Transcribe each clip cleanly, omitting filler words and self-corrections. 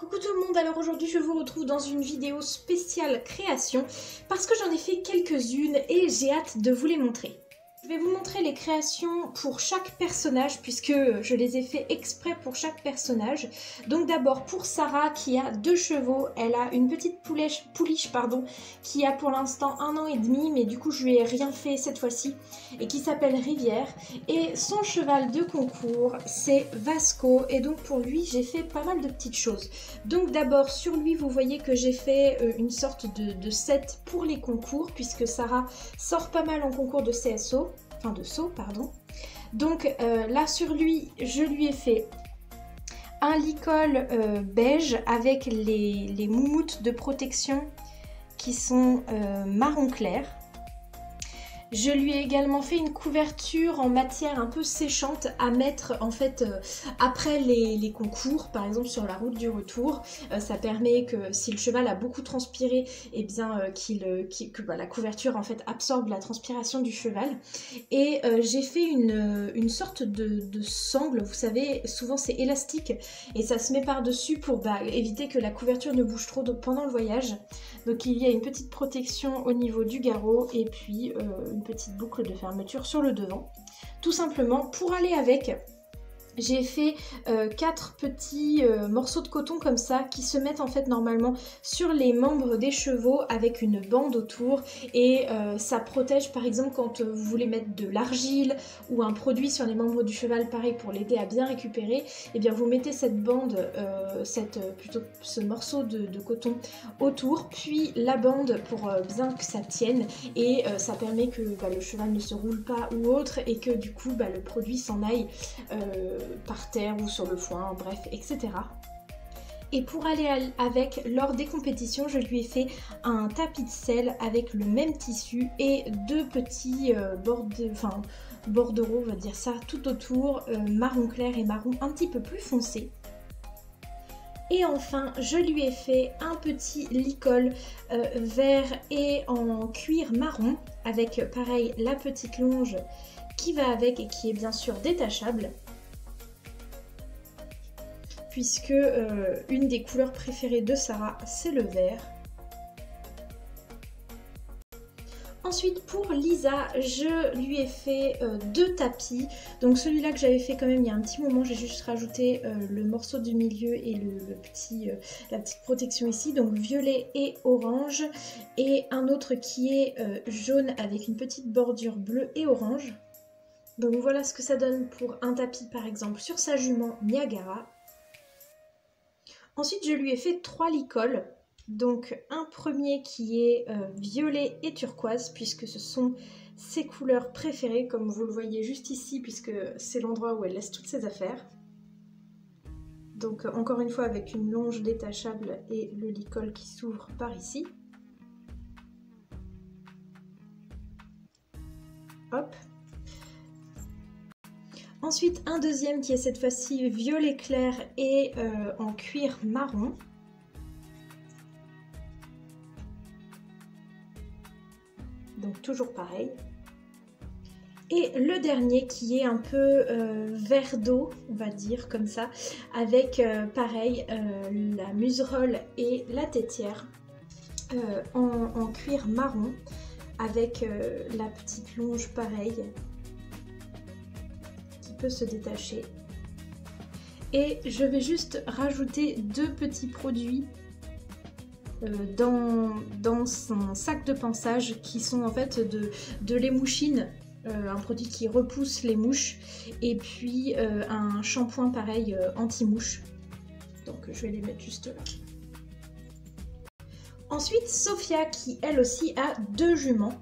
Coucou tout le monde, alors aujourd'hui je vous retrouve dans une vidéo spéciale création parce que j'en ai fait quelques-unes et j'ai hâte de vous les montrer. Je vais vous montrer les créations pour chaque personnage puisque je les ai fait exprès pour chaque personnage. Donc d'abord pour Sarah qui a 2 chevaux, elle a une petite pouliche qui a pour l'instant 1 an et demi mais du coup je lui ai rien fait cette fois-ci et qui s'appelle Rivière. Et son cheval de concours c'est Vasco et donc pour lui j'ai fait pas mal de petites choses. Donc d'abord sur lui vous voyez que j'ai fait une sorte de set pour les concours puisque Sarah sort pas mal en concours de CSO. Enfin de saut, pardon. Donc là sur lui, je lui ai fait un licol beige avec les moumoutes de protection qui sont marron clair. Je lui ai également fait une couverture en matière un peu séchante à mettre en fait après les concours, par exemple sur la route du retour. Ça permet que si le cheval a beaucoup transpiré, et bien que la couverture en fait absorbe la transpiration du cheval. Et j'ai fait une sorte de sangle, vous savez, souvent c'est élastique et ça se met par-dessus pour éviter que la couverture ne bouge trop pendant le voyage. Donc il y a une petite protection au niveau du garrot et puis une petite boucle de fermeture sur le devant. Tout simplement pour aller avec. J'ai fait 4 petits morceaux de coton comme ça qui se mettent en fait normalement sur les membres des chevaux avec une bande autour et ça protège par exemple quand vous voulez mettre de l'argile ou un produit sur les membres du cheval pareil pour l'aider à bien récupérer, et bien vous mettez cette bande, ce morceau de coton autour puis la bande pour bien que ça tienne et ça permet que le cheval ne se roule pas ou autre et que du coup le produit s'en aille par terre ou sur le foin, bref, etc. Et pour aller avec, lors des compétitions, je lui ai fait un tapis de selle avec le même tissu et 2 petits bordereaux, on va dire ça, tout autour, marron clair et marron un petit peu plus foncé. Et enfin, je lui ai fait un petit licol vert et en cuir marron avec pareil la petite longe qui va avec et qui est bien sûr détachable. Puisque une des couleurs préférées de Sarah, c'est le vert. Ensuite, pour Lisa, je lui ai fait 2 tapis. Donc celui-là que j'avais fait quand même il y a un petit moment, j'ai juste rajouté le morceau du milieu et la petite protection ici. Donc violet et orange. Et un autre qui est jaune avec une petite bordure bleue et orange. Donc voilà ce que ça donne pour un tapis par exemple sur sa jument Niagara. Ensuite, je lui ai fait 3 licols, donc un premier qui est violet et turquoise, puisque ce sont ses couleurs préférées, comme vous le voyez juste ici, puisque c'est l'endroit où elle laisse toutes ses affaires. Donc encore une fois avec une longe détachable et le licol qui s'ouvre par ici. Hop. Ensuite, un deuxième qui est cette fois-ci violet clair et en cuir marron. Donc toujours pareil. Et le dernier qui est un peu vert d'eau, on va dire comme ça, avec pareil la muserolle et la tétière en cuir marron, avec la petite longe pareil qui peut se détacher. Et je vais juste rajouter 2 petits produits dans son sac de pansage qui sont en fait de l'émouchine, un produit qui repousse les mouches et puis un shampoing pareil anti-mouche. Donc je vais les mettre juste là. Ensuite Sophia qui elle aussi a 2 juments,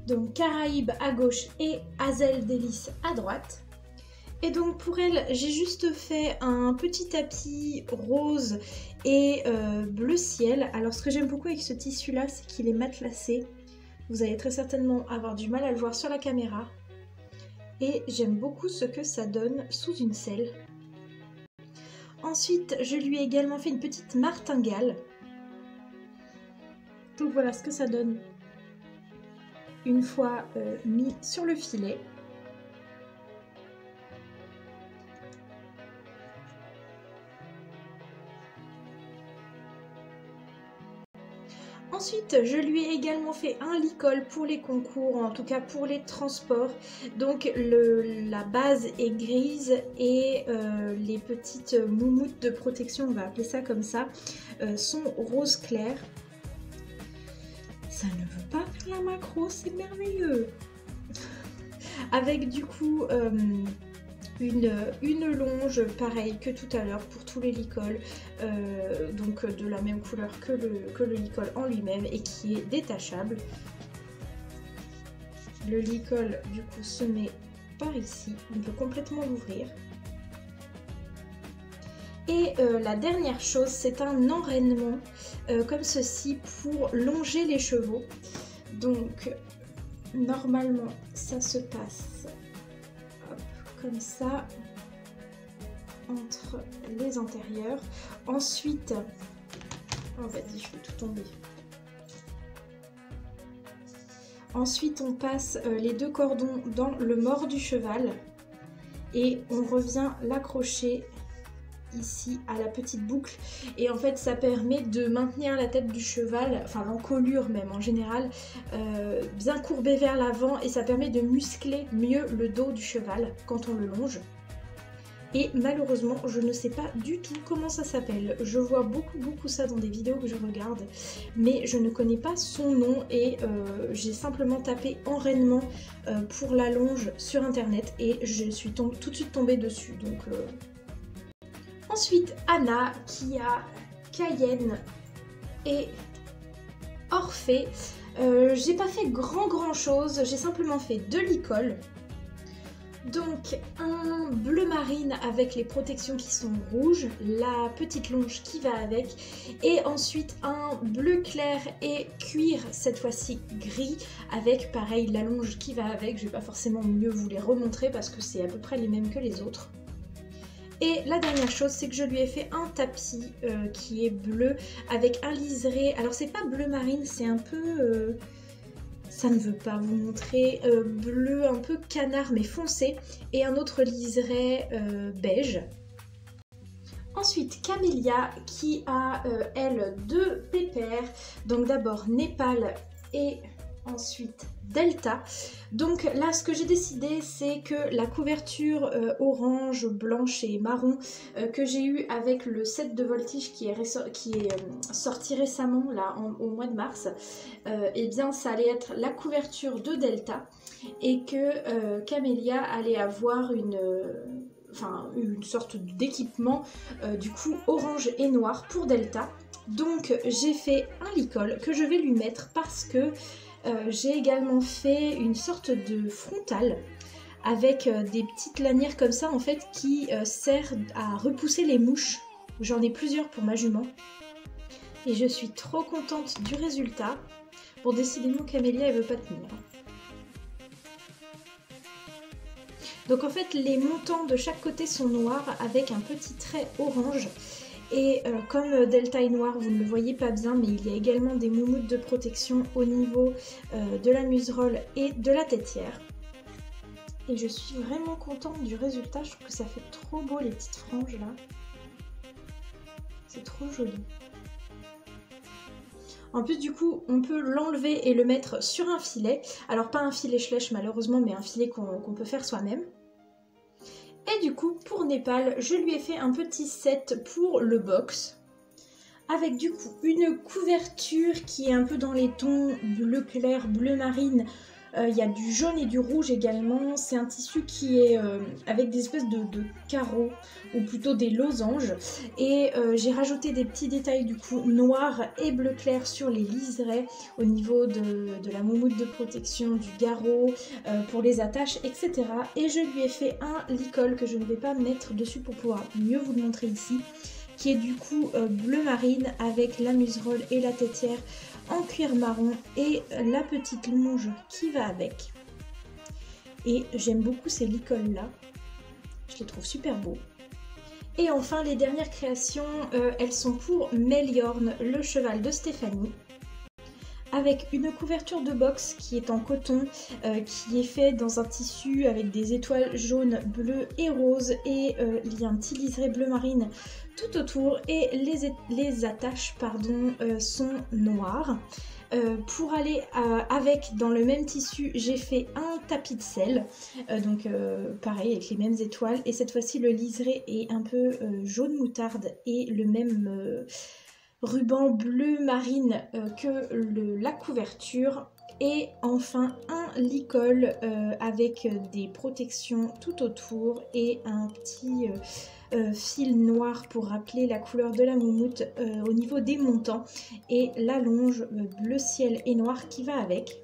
donc Caraïbe à gauche et Hazel Délice à droite. Et donc pour elle, j'ai juste fait un petit tapis rose et bleu ciel. Alors ce que j'aime beaucoup avec ce tissu là, c'est qu'il est matelassé. Vous allez très certainement avoir du mal à le voir sur la caméra. Et j'aime beaucoup ce que ça donne sous une selle. Ensuite, je lui ai également fait une petite martingale. Donc voilà ce que ça donne une fois mis sur le filet. Ensuite, je lui ai également fait un licol pour les concours, en tout cas pour les transports. Donc la base est grise et les petites moumoutes de protection, on va appeler ça comme ça, sont rose clair. Ça ne veut pas faire la macro, c'est merveilleux. Avec du coup une longe pareille que tout à l'heure pour tous les licols, donc de la même couleur que le licol en lui-même et qui est détachable. Le licol du coup se met par ici, on peut complètement l'ouvrir. Et la dernière chose, c'est un enrainement comme ceci pour longer les chevaux. Donc normalement ça se passe hop, comme ça entre les intérieurs. Ensuite, oh vas-y, je fais tout tomber. Ensuite on passe les deux cordons dans le mors du cheval et on revient l'accrocher ici à la petite boucle, et en fait ça permet de maintenir la tête du cheval, enfin l'encolure même en général, bien courbée vers l'avant, et ça permet de muscler mieux le dos du cheval quand on le longe. Et malheureusement je ne sais pas du tout comment ça s'appelle, je vois beaucoup ça dans des vidéos que je regarde, mais je ne connais pas son nom, et j'ai simplement tapé enrainement pour la longe sur internet et je suis tout de suite tombée dessus, donc ensuite, Anna qui a Cayenne et Orphée. J'ai pas fait grand chose, j'ai simplement fait deux licols. Donc un bleu marine avec les protections qui sont rouges, la petite longe qui va avec, et ensuite un bleu clair et cuir, cette fois-ci gris, avec pareil la longe qui va avec. Je vais pas forcément mieux vous les remontrer parce que c'est à peu près les mêmes que les autres. Et la dernière chose, c'est que je lui ai fait un tapis qui est bleu avec un liseré. Alors c'est pas bleu marine, c'est un peu... ça ne veut pas vous montrer. Bleu un peu canard mais foncé. Et un autre liseré beige. Ensuite, Camélia qui a, elle, deux pépères. Donc d'abord Népal et ensuite Delta. Donc là ce que j'ai décidé, c'est que la couverture orange, blanche et marron que j'ai eu avec le set de voltige qui est sorti récemment là au mois de mars, et bien ça allait être la couverture de Delta, et que Camélia allait avoir une sorte d'équipement du coup orange et noir pour Delta. Donc j'ai fait un licol que je vais lui mettre parce que j'ai également fait une sorte de frontale avec des petites lanières comme ça en fait qui sert à repousser les mouches. J'en ai plusieurs pour ma jument et je suis trop contente du résultat. Bon, décidément Camélia elle veut pas tenir. Donc en fait les montants de chaque côté sont noirs avec un petit trait orange. Et comme Delta est noir, vous ne le voyez pas bien, mais il y a également des moumoutes de protection au niveau de la muserolle et de la têtière. Et je suis vraiment contente du résultat, je trouve que ça fait trop beau les petites franges là. C'est trop joli. En plus du coup, on peut l'enlever et le mettre sur un filet. Alors pas un filet schlèche malheureusement, mais un filet qu'on peut faire soi-même. Et du coup, pour Népal, je lui ai fait un petit set pour le box. Avec du coup une couverture qui est un peu dans les tons bleu clair, bleu marine. Il y a du jaune et du rouge également. C'est un tissu qui est avec des espèces de carreaux, ou plutôt des losanges. Et j'ai rajouté des petits détails du coup noir et bleu clair sur les liserés au niveau de la moumoute de protection, du garrot, pour les attaches, etc. Et je lui ai fait un licol que je ne vais pas mettre dessus pour pouvoir mieux vous le montrer ici, qui est du coup bleu marine avec la muserolle et la têtière en cuir marron et la petite longe qui va avec. Et j'aime beaucoup ces licols là, je les trouve super beaux. Et enfin les dernières créations, elles sont pour Méliorne, le cheval de Stéphanie, avec une couverture de box qui est en coton, qui est fait dans un tissu avec des étoiles jaunes, bleues et roses, et il y a un petit liseré bleu marine tout autour, et les attaches pardon, sont noires. Pour aller avec dans le même tissu, j'ai fait un tapis de sel, donc pareil avec les mêmes étoiles, et cette fois-ci le liseré est un peu jaune moutarde et le même ruban bleu marine que la couverture. Et enfin un licol avec des protections tout autour et un petit fil noir pour rappeler la couleur de la moumoute au niveau des montants, et la longe bleu ciel et noir qui va avec.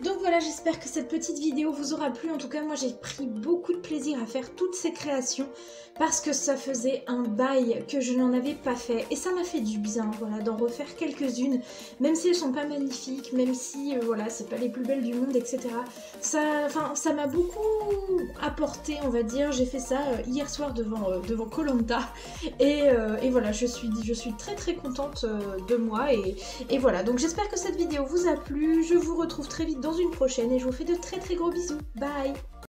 Donc voilà, j'espère que cette petite vidéo vous aura plu. En tout cas, moi j'ai pris beaucoup de plaisir à faire toutes ces créations parce que ça faisait un bail que je n'en avais pas fait et ça m'a fait du bien, voilà, d'en refaire quelques-unes, même si elles sont pas magnifiques, même si voilà, c'est pas les plus belles du monde, etc. Ça m'a beaucoup apporté, on va dire. J'ai fait ça hier soir devant Koh Lanta et voilà, je suis très contente de moi et voilà. Donc j'espère que cette vidéo vous a plu. Je vous retrouve très vite dans une prochaine et je vous fais de très gros bisous. Bye!